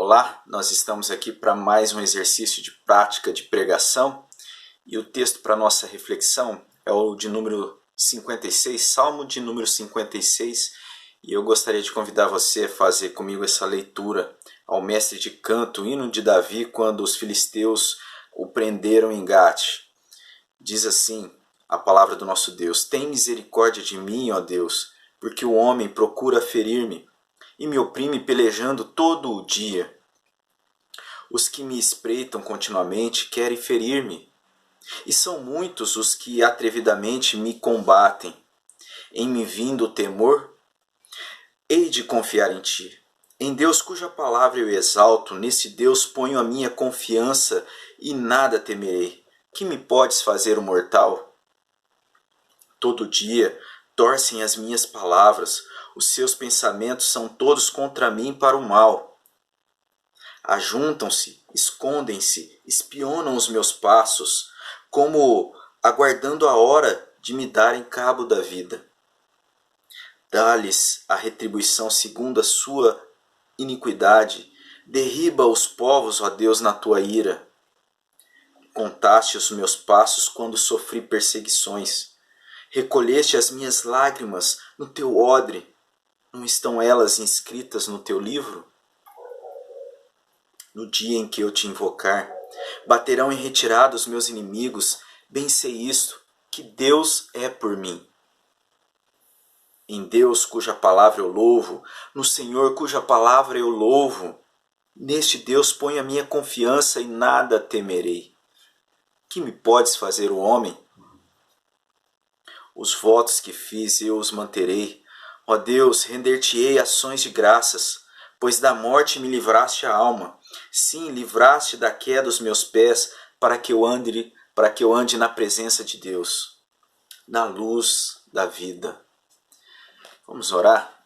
Olá, nós estamos aqui para mais um exercício de prática de pregação e o texto para nossa reflexão é o de número 56, Salmo de número 56, e eu gostaria de convidar você a fazer comigo essa leitura ao mestre de canto, o hino de Davi, quando os filisteus o prenderam em Gate. Diz assim a palavra do nosso Deus: tem misericórdia de mim, ó Deus, porque o homem procura ferir-me e me oprime pelejando todo o dia. Os que me espreitam continuamente querem ferir-me, e são muitos os que atrevidamente me combatem. Em me vindo o temor, hei de confiar em ti. Em Deus cuja palavra eu exalto, nesse Deus ponho a minha confiança e nada temerei. Que me podes fazer o mortal? Todo dia torcem as minhas palavras, os seus pensamentos são todos contra mim para o mal. Ajuntam-se, escondem-se, espionam os meus passos, como aguardando a hora de me darem cabo da vida. Dá-lhes a retribuição segundo a sua iniquidade, derriba os povos, ó Deus, na tua ira. Contaste os meus passos quando sofri perseguições. Recolheste as minhas lágrimas no teu odre. Não estão elas inscritas no teu livro? No dia em que eu te invocar, baterão em retirada os meus inimigos. Bem sei isto, que Deus é por mim. Em Deus cuja palavra eu louvo, no Senhor cuja palavra eu louvo, neste Deus ponho a minha confiança e nada temerei. Que me podes fazer o homem? Os votos que fiz eu os manterei. Ó Deus, render-te-ei ações de graças, pois da morte me livraste a alma. Sim, livraste da queda dos meus pés, para que eu ande na presença de Deus, na luz da vida. Vamos orar?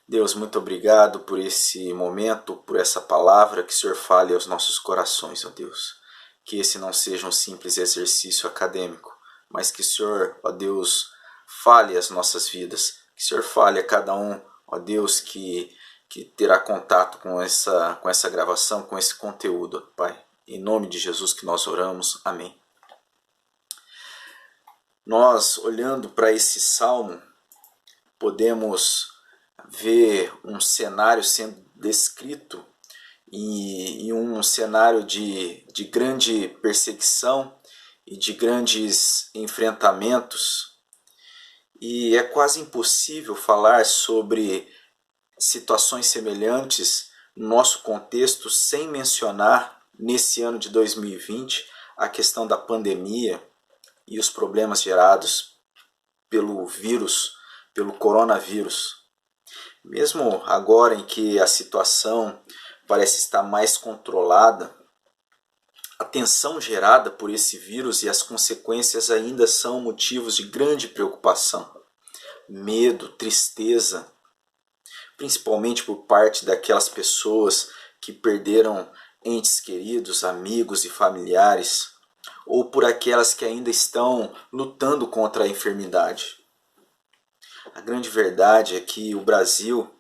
Deus, muito obrigado por esse momento, por essa palavra, que o Senhor fale aos nossos corações, ó Deus. Que esse não seja um simples exercício acadêmico, mas que o Senhor, ó Deus, fale às nossas vidas. Que o Senhor fale a cada um, ó Deus, que terá contato com essa gravação, com esse conteúdo, Pai. Em nome de Jesus que nós oramos. Amém. Nós, olhando para esse salmo, podemos ver um cenário sendo descrito e um cenário de grande perseguição e de grandes enfrentamentos. E é quase impossível falar sobre situações semelhantes no nosso contexto sem mencionar, nesse ano de 2020, a questão da pandemia e os problemas gerados pelo vírus, pelo coronavírus. Mesmo agora em que a situação parece estar mais controlada, a tensão gerada por esse vírus e as consequências ainda são motivos de grande preocupação, medo, tristeza, principalmente por parte daquelas pessoas que perderam entes queridos, amigos e familiares, ou por aquelas que ainda estão lutando contra a enfermidade. A grande verdade é que o Brasil,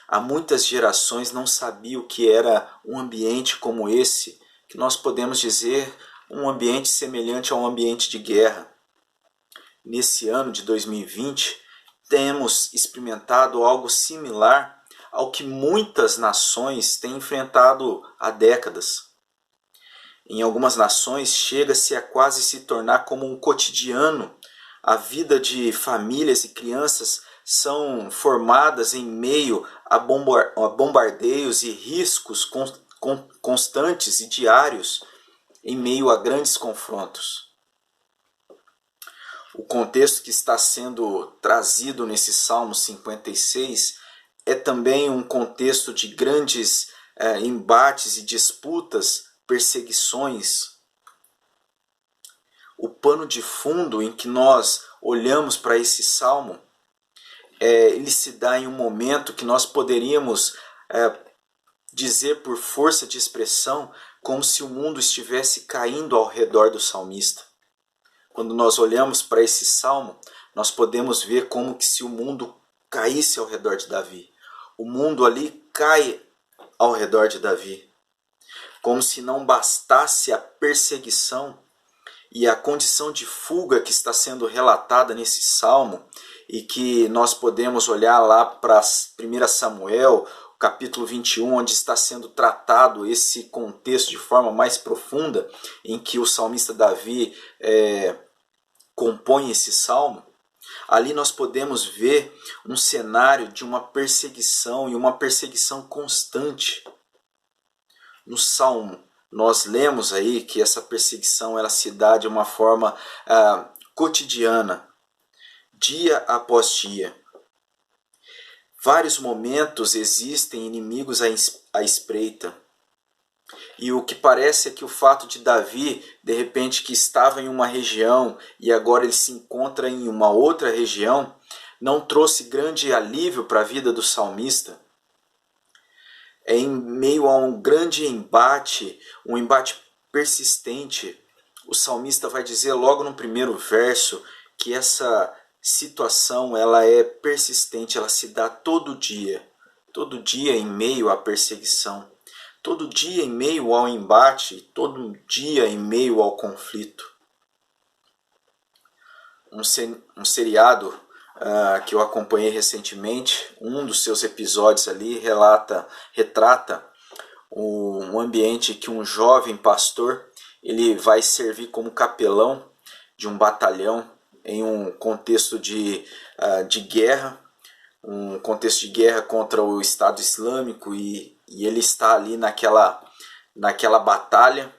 há muitas gerações, não sabia o que era um ambiente como esse, que nós podemos dizer um ambiente semelhante a um ambiente de guerra. Nesse ano de 2020, temos experimentado algo similar ao que muitas nações têm enfrentado há décadas. Em algumas nações, chega-se a quase se tornar como um cotidiano. A vida de famílias e crianças são formadas em meio a bombardeios e riscos constantes e diários, em meio a grandes confrontos. O contexto que está sendo trazido nesse Salmo 56 é também um contexto de grandes embates e disputas, perseguições. O pano de fundo em que nós olhamos para esse salmo, ele se dá em um momento que nós poderíamos dizer por força de expressão como se o mundo estivesse caindo ao redor do salmista. Quando nós olhamos para esse salmo, nós podemos ver como que se o mundo caísse ao redor de Davi. O mundo ali cai ao redor de Davi. como se não bastasse a perseguição e a condição de fuga que está sendo relatada nesse salmo, e que nós podemos olhar lá para 1 Samuel, capítulo 21, onde está sendo tratado esse contexto de forma mais profunda, em que o salmista Davi compõe esse salmo. Ali nós podemos ver um cenário de uma perseguição, e uma perseguição constante. No salmo, nós lemos aí que essa perseguição ela se dá de uma forma cotidiana, dia após dia. Vários momentos existem inimigos à espreita. E o que parece é que o fato de Davi, de repente, que estava em uma região e agora ele se encontra em uma outra região, não trouxe grande alívio para a vida do salmista. É em meio a um grande embate, um embate persistente, o salmista vai dizer logo no primeiro verso que essa situação ela é persistente, ela se dá todo dia em meio à perseguição, todo dia em meio ao embate, todo dia em meio ao conflito. Um seriado que eu acompanhei recentemente, um dos seus episódios ali retrata um ambiente que um jovem pastor ele vai servir como capelão de um batalhão em um contexto de guerra, um contexto de guerra contra o Estado Islâmico, e ele está ali naquela batalha,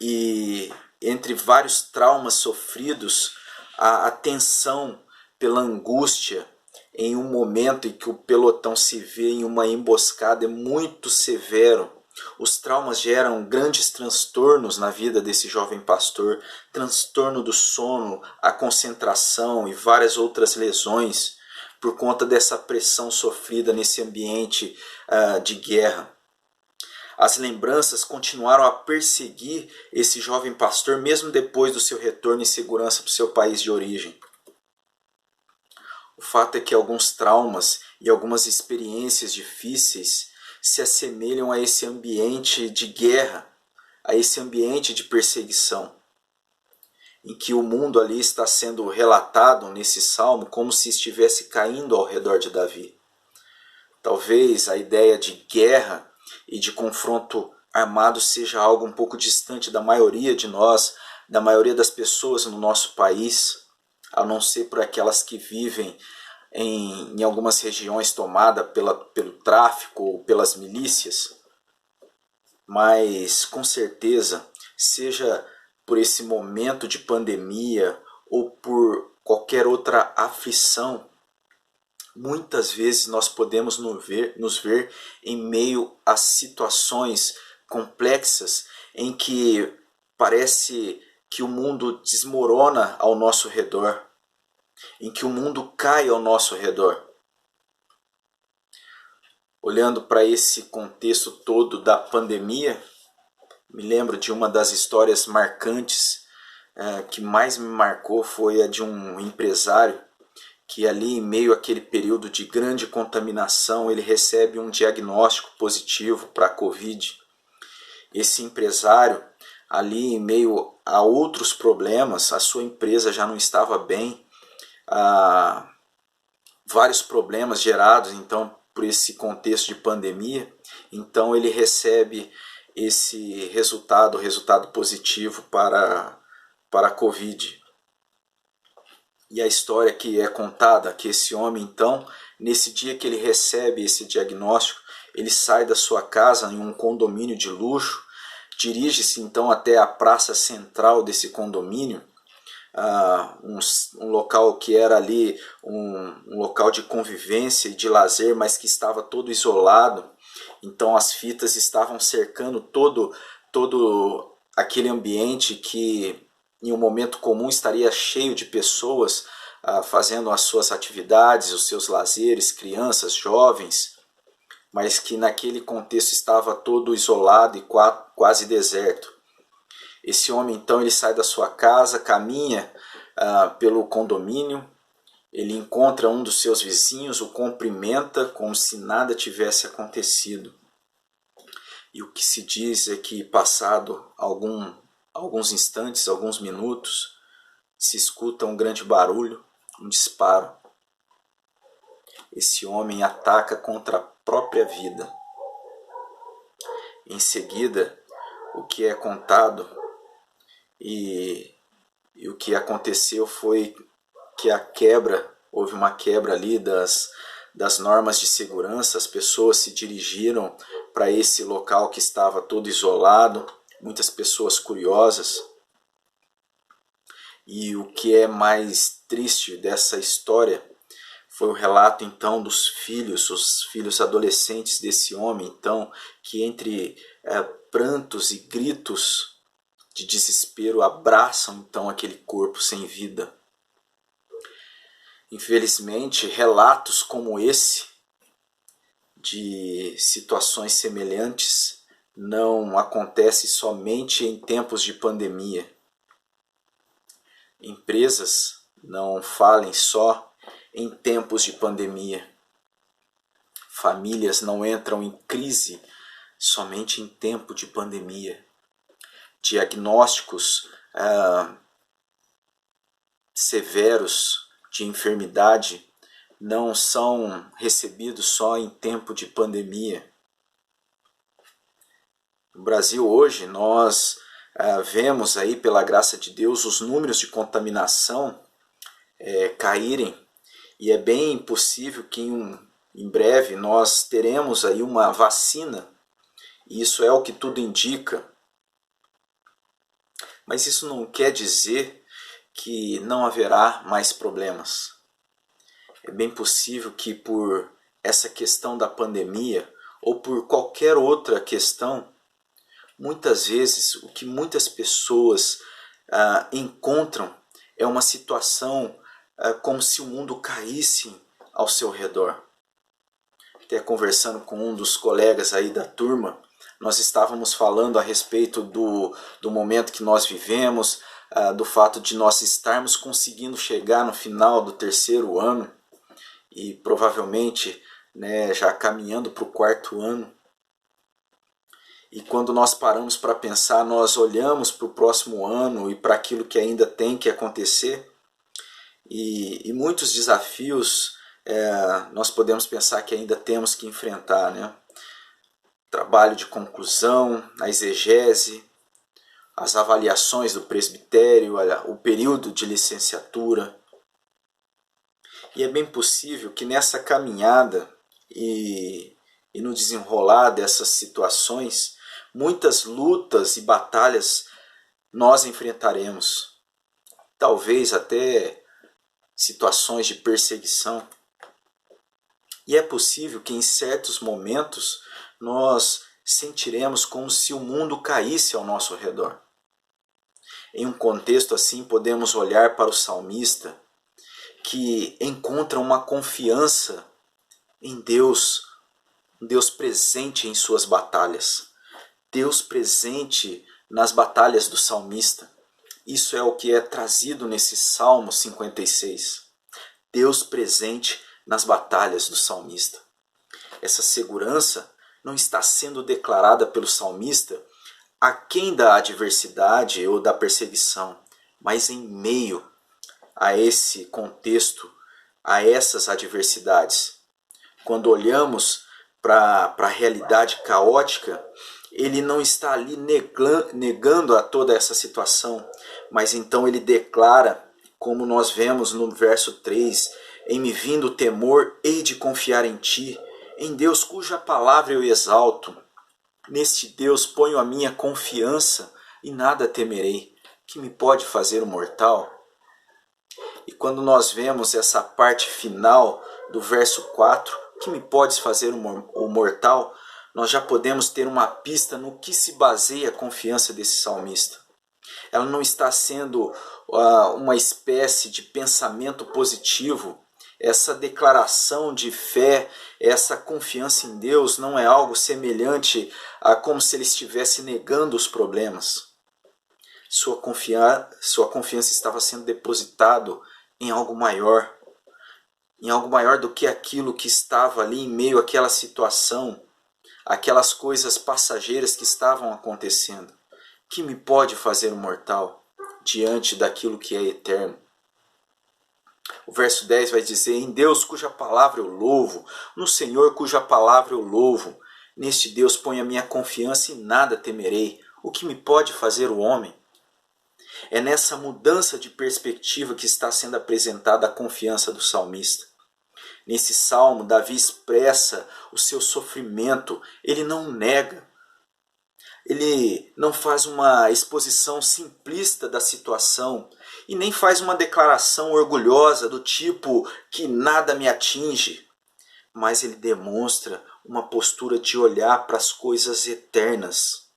e entre vários traumas sofridos, a tensão pela angústia em um momento em que o pelotão se vê em uma emboscada é muito severo. Os traumas geram grandes transtornos na vida desse jovem pastor, transtorno do sono, a concentração e várias outras lesões por conta dessa pressão sofrida nesse ambiente de guerra. As lembranças continuaram a perseguir esse jovem pastor mesmo depois do seu retorno em segurança para o seu país de origem. O fato é que alguns traumas e algumas experiências difíceis se assemelham a esse ambiente de guerra, a esse ambiente de perseguição, em que o mundo ali está sendo relatado nesse salmo como se estivesse caindo ao redor de Davi. Talvez a ideia de guerra e de confronto armado seja algo um pouco distante da maioria de nós, da maioria das pessoas no nosso país, a não ser por aquelas que vivem em algumas regiões tomadas pelo tráfico ou pelas milícias. Mas com certeza, seja por esse momento de pandemia ou por qualquer outra aflição, muitas vezes nós podemos nos ver em meio a situações complexas em que parece que o mundo desmorona ao nosso redor, em que o mundo cai ao nosso redor. Olhando para esse contexto todo da pandemia, me lembro de uma das histórias marcantes que mais me marcou, foi a de um empresário que ali em meio àquele período de grande contaminação, ele recebe um diagnóstico positivo para a Covid. Esse empresário, ali em meio a outros problemas, a sua empresa já não estava bem, vários problemas gerados então por esse contexto de pandemia, então ele recebe esse resultado positivo para a Covid. E a história que é contada, que esse homem então, nesse dia que ele recebe esse diagnóstico, ele sai da sua casa em um condomínio de luxo, dirige-se então até a praça central desse condomínio, um local que era ali um local de convivência e de lazer, mas que estava todo isolado. Então as fitas estavam cercando todo aquele ambiente que em um momento comum estaria cheio de pessoas fazendo as suas atividades, os seus lazeres, crianças, jovens, mas que naquele contexto estava todo isolado e quase deserto. Esse homem então ele sai da sua casa, caminha pelo condomínio, ele encontra um dos seus vizinhos, o cumprimenta como se nada tivesse acontecido. E o que se diz é que, passado alguns instantes, alguns minutos, se escuta um grande barulho, um disparo. Esse homem ataca contra a própria vida. Em seguida, o que é contado e o que aconteceu foi que houve uma quebra ali das normas de segurança. As pessoas se dirigiram para esse local que estava todo isolado, muitas pessoas curiosas. E o que é mais triste dessa história foi o relato então dos filhos, os filhos adolescentes desse homem, então, que entre prantos e gritos de desespero abraçam então aquele corpo sem vida. Infelizmente, relatos como esse, de situações semelhantes, não acontecem somente em tempos de pandemia. Empresas não falem só em tempos de pandemia. Famílias não entram em crise somente em tempo de pandemia. Diagnósticos severos de enfermidade não são recebidos só em tempo de pandemia. No Brasil hoje nós vemos aí, pela graça de Deus, os números de contaminação caírem, e é bem possível que em breve nós teremos aí uma vacina, e isso é o que tudo indica. Mas isso não quer dizer que não haverá mais problemas. É bem possível que por essa questão da pandemia ou por qualquer outra questão, muitas vezes o que muitas pessoas encontram é uma situação como se o mundo caísse ao seu redor. Até conversando com um dos colegas aí da turma, nós estávamos falando a respeito do momento que nós vivemos, do fato de nós estarmos conseguindo chegar no final do 3º ano e provavelmente já caminhando para o 4º ano. E quando nós paramos para pensar, nós olhamos para o próximo ano e para aquilo que ainda tem que acontecer, e muitos desafios nós podemos pensar que ainda temos que enfrentar, né? Trabalho de conclusão, a exegese, as avaliações do presbitério, o período de licenciatura. E é bem possível que nessa caminhada e no desenrolar dessas situações, muitas lutas e batalhas nós enfrentaremos. Talvez até situações de perseguição. E é possível que em certos momentos nós sentiremos como se o mundo caísse ao nosso redor. Em um contexto assim, podemos olhar para o salmista, que encontra uma confiança em Deus, um Deus presente em suas batalhas. Deus presente nas batalhas do salmista. Isso é o que é trazido nesse Salmo 56. Deus presente nas batalhas do salmista. Essa segurança não está sendo declarada pelo salmista aquém da adversidade ou da perseguição, mas em meio a esse contexto, a essas adversidades. Quando olhamos para a realidade caótica, ele não está ali negando a toda essa situação, mas então ele declara, como nós vemos no verso 3, em me vindo o temor, hei de confiar em ti, em Deus cuja palavra eu exalto. Neste Deus ponho a minha confiança e nada temerei. Que me pode fazer o mortal? E quando nós vemos essa parte final do verso 4, que me podes fazer o mortal? Nós já podemos ter uma pista no que se baseia a confiança desse salmista. Ela não está sendo uma espécie de pensamento positivo. Essa declaração de fé, essa confiança em Deus não é algo semelhante a como se ele estivesse negando os problemas. Sua confiança estava sendo depositado em algo maior do que aquilo que estava ali em meio àquela situação, aquelas coisas passageiras que estavam acontecendo. Que me pode fazer um mortal diante daquilo que é eterno? O verso 10 vai dizer: em Deus cuja palavra eu louvo, no Senhor cuja palavra eu louvo. Neste Deus ponho a minha confiança e nada temerei. O que me pode fazer o homem? É nessa mudança de perspectiva que está sendo apresentada a confiança do salmista. Nesse salmo, Davi expressa o seu sofrimento, ele não nega. Ele não faz uma exposição simplista da situação e nem faz uma declaração orgulhosa do tipo que nada me atinge, mas ele demonstra uma postura de olhar para as coisas eternas.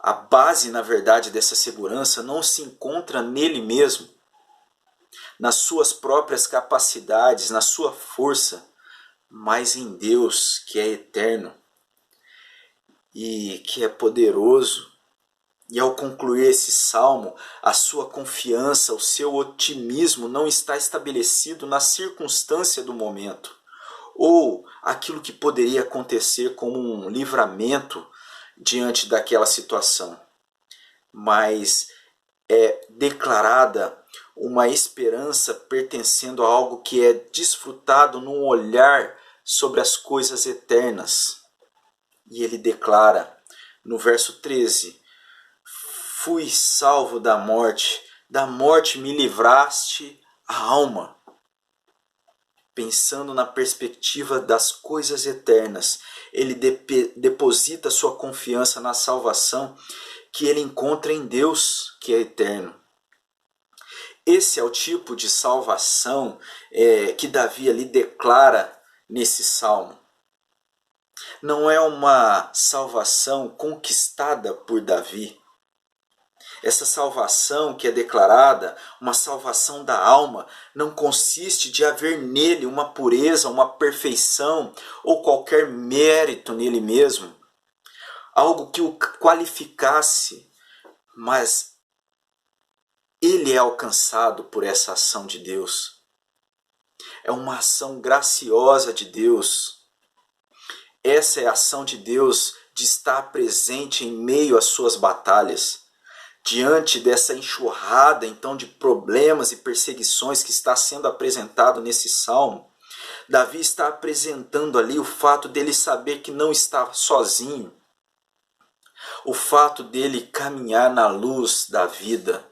A base, na verdade, dessa segurança não se encontra nele mesmo, nas suas próprias capacidades, na sua força, mas em Deus, que é eterno e que é poderoso. E ao concluir esse salmo, a sua confiança, o seu otimismo não está estabelecido na circunstância do momento, ou aquilo que poderia acontecer como um livramento diante daquela situação, mas é declarada uma esperança pertencendo a algo que é desfrutado num olhar sobre as coisas eternas. E ele declara no verso 13: fui salvo da morte me livraste a alma. Pensando na perspectiva das coisas eternas, ele deposita sua confiança na salvação que ele encontra em Deus, que é eterno. Esse é o tipo de salvação que Davi ali declara nesse salmo. Não é uma salvação conquistada por Davi. Essa salvação que é declarada, uma salvação da alma, não consiste de haver nele uma pureza, uma perfeição ou qualquer mérito nele mesmo, algo que o qualificasse, mas ele é alcançado por essa ação de Deus. É uma ação graciosa de Deus. Essa é a ação de Deus de estar presente em meio às suas batalhas. Diante dessa enxurrada então de problemas e perseguições que está sendo apresentado nesse salmo, Davi está apresentando ali o fato dele saber que não está sozinho, o fato dele caminhar na luz da vida.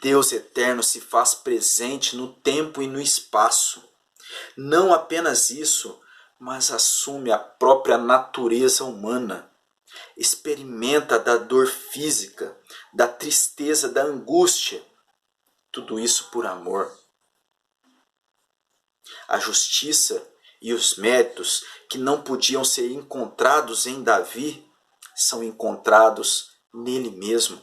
Deus eterno se faz presente no tempo e no espaço. Não apenas isso, mas assume a própria natureza humana. Experimenta da dor física, da tristeza, da angústia. Tudo isso por amor. A justiça e os méritos que não podiam ser encontrados em Davi são encontrados nele mesmo.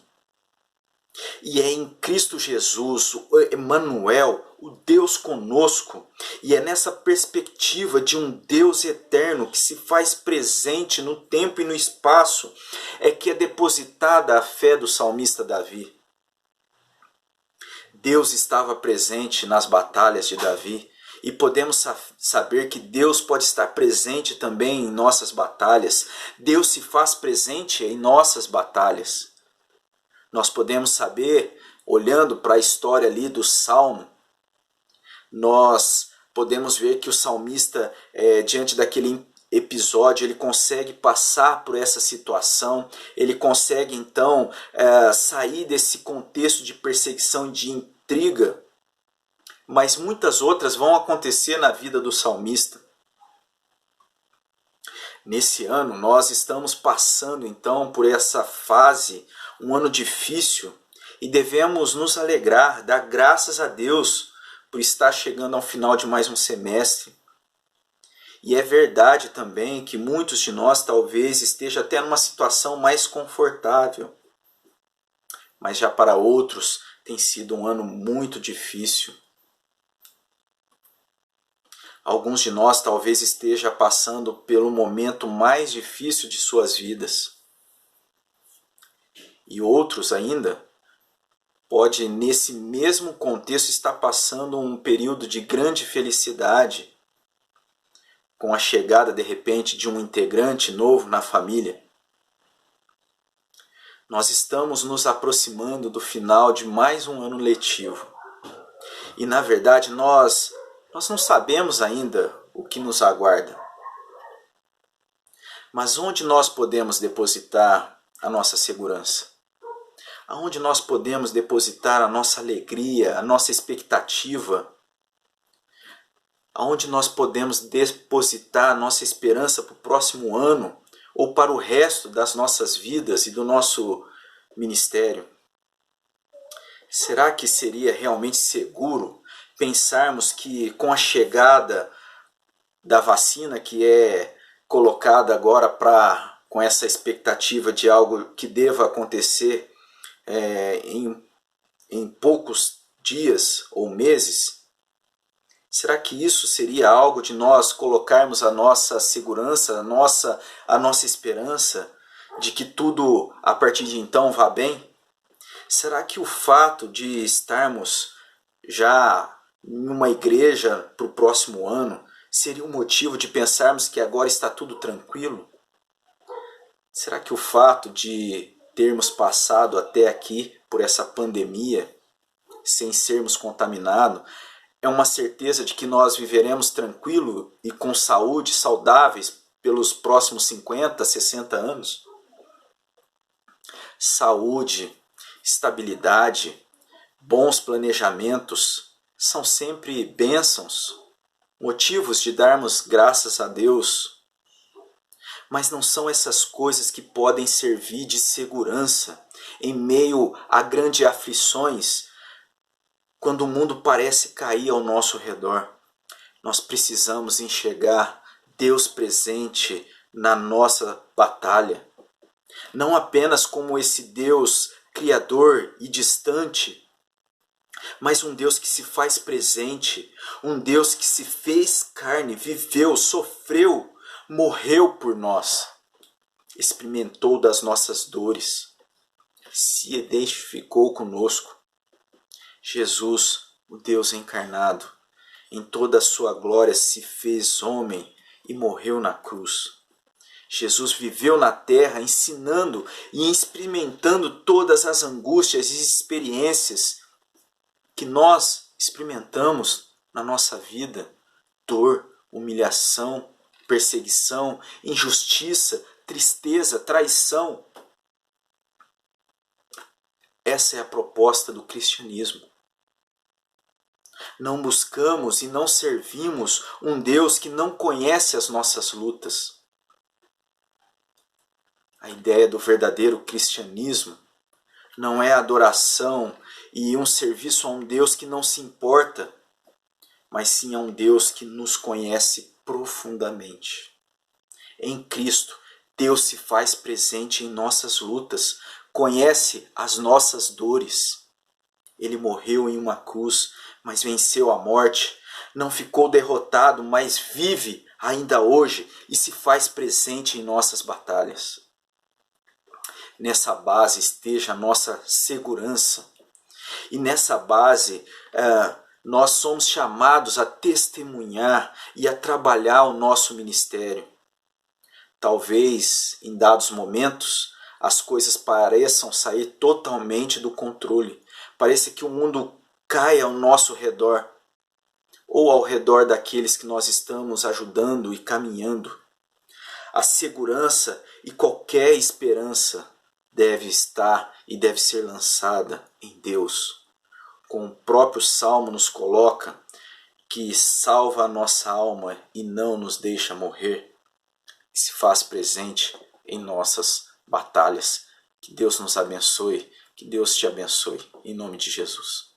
E é em Cristo Jesus, o Emmanuel, o Deus conosco, e é nessa perspectiva de um Deus eterno que se faz presente no tempo e no espaço, é que é depositada a fé do salmista Davi. Deus estava presente nas batalhas de Davi, e podemos saber que Deus pode estar presente também em nossas batalhas. Deus se faz presente em nossas batalhas. Nós podemos saber, olhando para a história ali do Salmo, nós podemos ver que o salmista, diante daquele episódio, ele consegue passar por essa situação, ele consegue então sair desse contexto de perseguição e de intriga, mas muitas outras vão acontecer na vida do salmista. Nesse ano, nós estamos passando então por essa fase, um ano difícil, e devemos nos alegrar, dar graças a Deus por estar chegando ao final de mais um semestre. E é verdade também que muitos de nós talvez estejam até numa situação mais confortável, mas já para outros tem sido um ano muito difícil. Alguns de nós talvez estejam passando pelo momento mais difícil de suas vidas. E outros ainda pode nesse mesmo contexto estar passando um período de grande felicidade, com a chegada de repente de um integrante novo na família. Nós estamos nos aproximando do final de mais um ano letivo. E na verdade nós não sabemos ainda o que nos aguarda. Mas onde nós podemos depositar a nossa segurança? Aonde nós podemos depositar a nossa alegria, a nossa expectativa? Aonde nós podemos depositar a nossa esperança para o próximo ano ou para o resto das nossas vidas e do nosso ministério? Será que seria realmente seguro pensarmos que com a chegada da vacina que é colocada agora com essa expectativa de algo que deva acontecer em poucos dias ou meses, será que isso seria algo de nós colocarmos a nossa segurança, a nossa esperança de que tudo a partir de então vá bem? Será que o fato de estarmos já em uma igreja para o próximo ano seria um motivo de pensarmos que agora está tudo tranquilo? Será que o fato de termos passado até aqui por essa pandemia sem sermos contaminados é uma certeza de que nós viveremos tranquilo e com saúde, saudáveis pelos próximos 50, 60 anos? Saúde, estabilidade, bons planejamentos são sempre bênçãos, motivos de darmos graças a Deus. Mas não são essas coisas que podem servir de segurança em meio a grandes aflições, quando o mundo parece cair ao nosso redor. Nós precisamos enxergar Deus presente na nossa batalha. Não apenas como esse Deus criador e distante, mas um Deus que se faz presente, um Deus que se fez carne, viveu, sofreu, morreu por nós, experimentou das nossas dores, se identificou conosco. Jesus, o Deus encarnado, em toda a sua glória se fez homem e morreu na cruz. Jesus viveu na terra ensinando e experimentando todas as angústias e experiências que nós experimentamos na nossa vida: dor, humilhação, perseguição, injustiça, tristeza, traição. Essa é a proposta do cristianismo. Não buscamos e não servimos um Deus que não conhece as nossas lutas. A ideia do verdadeiro cristianismo não é adoração e um serviço a um Deus que não se importa, mas sim a um Deus que nos conhece profundamente. Em Cristo, Deus se faz presente em nossas lutas, conhece as nossas dores. Ele morreu em uma cruz, mas venceu a morte. Não ficou derrotado, mas vive ainda hoje e se faz presente em nossas batalhas. Nessa base esteja a nossa segurança. E nessa base nós somos chamados a testemunhar e a trabalhar o nosso ministério. Talvez em dados momentos as coisas pareçam sair totalmente do controle. Parece que o mundo cai ao nosso redor ou ao redor daqueles que nós estamos ajudando e caminhando. A segurança e qualquer esperança deve estar e deve ser lançada em Deus. Como o próprio Salmo nos coloca, que salva a nossa alma e não nos deixa morrer, e se faz presente em nossas batalhas. Que Deus nos abençoe, que Deus te abençoe, em nome de Jesus.